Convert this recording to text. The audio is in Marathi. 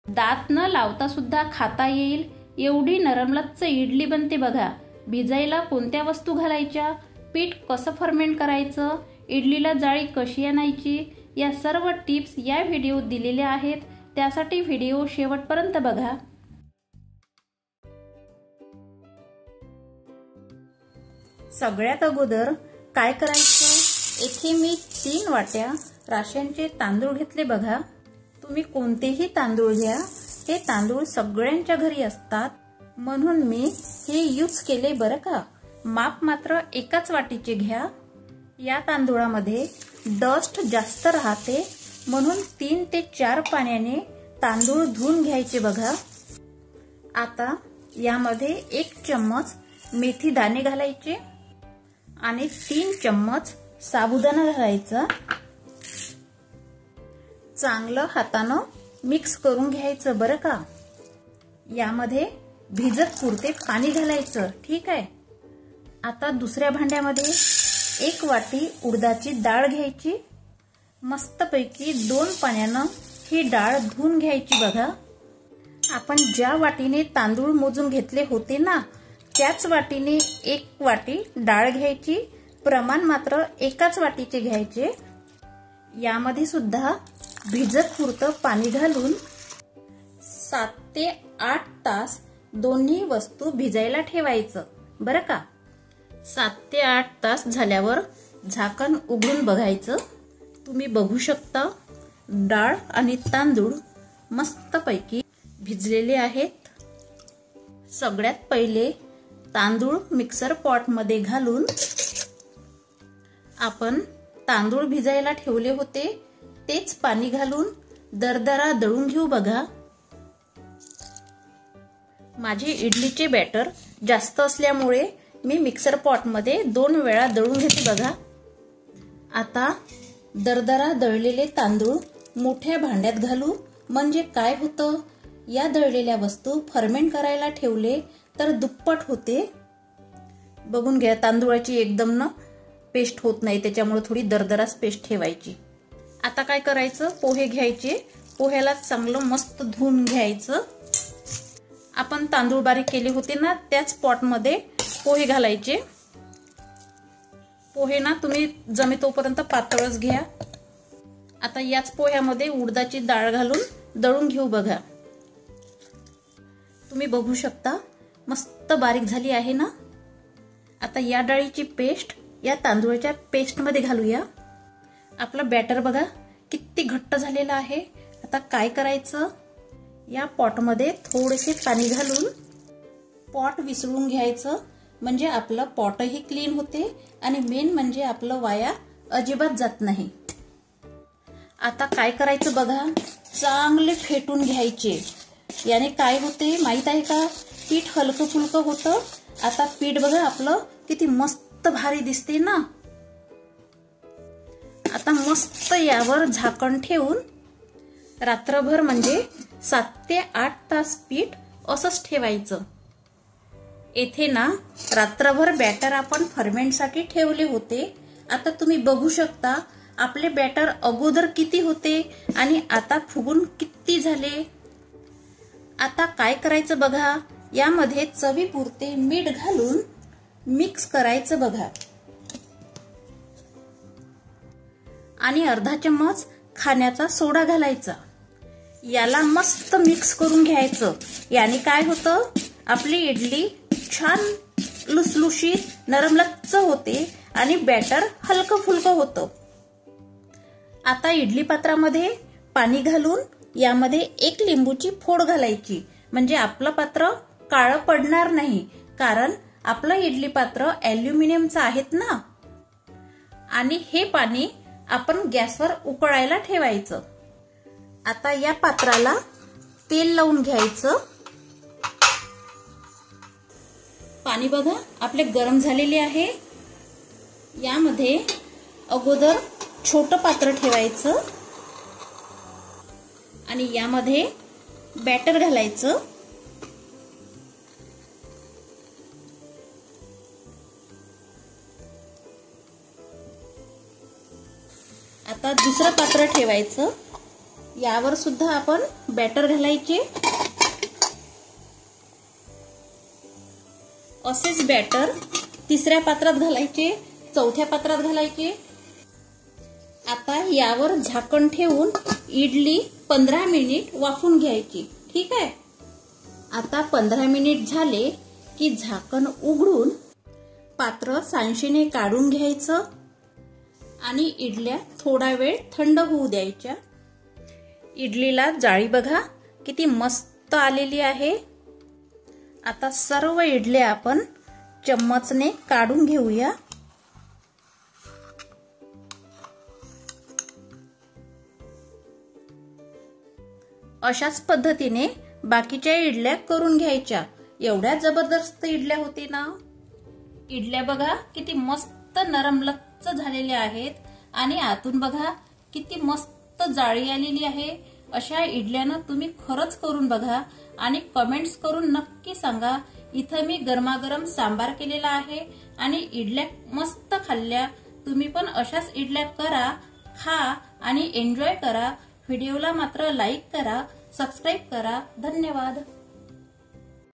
दात न लावता सुद्धा खाता येईल एवढी नरमलच्च इडली बनते बघा। भिजायला कोणत्या वस्तू घालायच्या, पीठ कसं फर्मेंट करायचं, इडलीला जाळी कशी आणायची, या सर्व टिप्स या व्हिडिओत दिलेल्या आहेत। त्यासाठी व्हिडिओ शेवटपर्यंत बघा। सगळ्यात अगोदर काय करायचं, येथे मी 3 वाट्या राशनचे तांदूळ घेतले बघा। तुम्ही कोणतेही तांदूळ घ्या, हे तांदूळ सगळ्यांच्या घरी असतात म्हणून मी हे यूज केले बरं का। माप मात्र एकाच वाटीचे घ्या। या तांदूळामध्ये डस्ट जास्त राहते म्हणून 3 ते 4 पाण्याने तांदूळ धुवून घ्यायचे बघा। आता यामध्ये 1 चम्मच मेथी दाणे घालायचे आणि 3 चम्मच साबुदाणा घालायचा। चांगलं हातानं मिक्स करून घ्यायचं बरं का। यामध्ये भिजत पुरते पाणी घालायचं, ठीक आहे। आता दुसऱ्या भांड्यामध्ये 1 वाटी उडदाची डाळ घ्यायची। मस्तपैकी 2 पाण्यानं ही डाळ धुवून घ्यायची बघा। आपण ज्या वाटीने तांदूळ मोजून घेतले होते ना, त्याच वाटीने 1 वाटी डाळ घ्यायची। प्रमाण मात्र एकाच वाटीचे घ्यायचे। यामध्ये सुद्धा भिजत पुरतं पाणी घालून 7 ते 8 तास दोन्ही वस्तू भिजायला ठेवायचं बरं का। 7 ते 8 तास झाल्यावर झाकण उघडून बघायचं। तुम्ही बघू शकता डाळ आणि तांदूळ मस्तपैकी भिजलेले आहेत। सगळ्यात पहिले तांदूळ मिक्सर पॉट मध्ये घालून आपण तांदूळ भिजायला ठेवले होते तेच पाणी घालून दरदरा दळून घेऊ बघा। माझे इडलीचे बॅटर जास्त असल्यामुळे मी मिक्सर पॉट मध्ये 2 वेळा दळून घेते बघा। आता दरदरा दळलेले तांदूळ मोठ्या भांड्यात घालू, म्हणजे काय होतं, या दळलेल्या वस्तू फर्मेंट करायला ठेवले तर दुप्पट होते। बघून घ्या, तांदूळाची एकदम न पेस्ट होत नाही, त्याच्यामुळे थोडी दरदराच पेस्ट ठेवायची। आता काय करायचं, पोहे घ्यायचे। पोह्याला चांगलं मस्त धुवून घ्यायचं। आपण तांदूळ बारीक केले होते ना, त्याच पॉट मध्ये पोहे घालायचे। पोहे ना तुम्ही जमे तोपर्यंत पातळच घ्या। आता याच पोह्यामध्ये उडदाची डाळ घालून दळून घेऊ बघा। तुम्ही बघू शकता मस्त बारीक झाली आहे ना। आता या डाळीची पेस्ट या तांदूळाच्या पेस्ट मध्ये घालूया। आपलं बॅटर बघा किती घट्ट झालेलं आहे। आता काय करायचं, या पॉट मध्ये थोडेसे पाणी घालून पॉट विसळून घ्यायचं, म्हणजे आपलं पॉटही क्लीन होते आणि मेन म्हणजे आपलं वाया अजिबात जात नाही। आता काय करायचं बघा, चांगले फेटून घ्यायचे। याने काय होते माहित आहे का, पीठ हलकं फुलकं होतं। आता पीठ बघा आपलं किती मस्त भारी दिसते ना। आता मस्त यावर झाकण ठेवून रात्रभर म्हणजे 7 ते 8 तास पीठ असंच ठेवायचं। येथे ना रात्रभर बॅटर आपण फर्मेंटसाठी ठेवले होते। आता तुम्ही बघू शकता आपले बॅटर अगोदर किती होते आणि आता फुगून किती झाले। आता काय करायचं बघा, यामध्ये चवीपुरते मीठ घालून मिक्स करायचं बघा आणि अर्धा चम्मच खाण्याचा सोडा घालायचा। याला मस्त मिक्स करून घ्यायचं। याने काय होतं, आपली इडली छान लुसलुशीत नरमलच्च होते आणि बॅटर हलकं फुलकं होतं। आता इडली पात्रामध्ये पाणी घालून यामध्ये 1 लिंबूची फोड घालायची, म्हणजे आपलं पात्र काळं पडणार नाही, कारण आपलं इडली पात्र ॲल्युमिनियमचं आहेत ना। आणि हे पाणी आपण गॅसवर उकळायला ठेवायचं। आता या पात्राला तेल लावून घ्यायचं। पाणी बघा आपले गरम झालेले आहे। यामध्ये अगोदर छोटं पात्र ठेवायचं आणि यामध्ये बॅटर घालायचं। आता दुसरं पात्र ठेवायचं। यावर सुद्धा आपण बॅटर घालायचे. असेच बॅटर तिसऱ्या पात्रात घालायचे, चौथ्या पात्रात घालायचे. आता यावर झाकण ठेवून इडली 15 मिनिट वाफून घ्यायची. ठीक आहे. आता 15 मिनिट झाले की झाकण उघडून पात्र सांशेने काढून घ्यायचं आणि इडल्या थोडा वेळ थंड होऊ द्यायच्या. इडलीला जाळी बघा किती मस्त आलेली आहे. आता सर्व इडल्या आपण चम्मचने काढून घेऊया. अशाच पद्धतीने बाकीच्या इडल्या करून घ्यायच्या. एवढ्या जबरदस्त इडल्या होती ना. इडल्या बघा किती मस्त नरम लच्च झालेल्या आहेत आणि आतून बघा किती मस्त जाळी आलेली आहे. अशा इडल्यानं तुम्ही खरंच करून बघा आणि कमेंट्स करून नक्की सांगा. इथं मी गरमागरम सांबार केलेला आहे आणि इडल्या मस्त खाल्ल्या. तुम्ही पण अशाच इडल्या करा, खा आणि एन्जॉय करा. व्हिडिओला मात्र लाईक करा, सबस्क्राईब करा. धन्यवाद.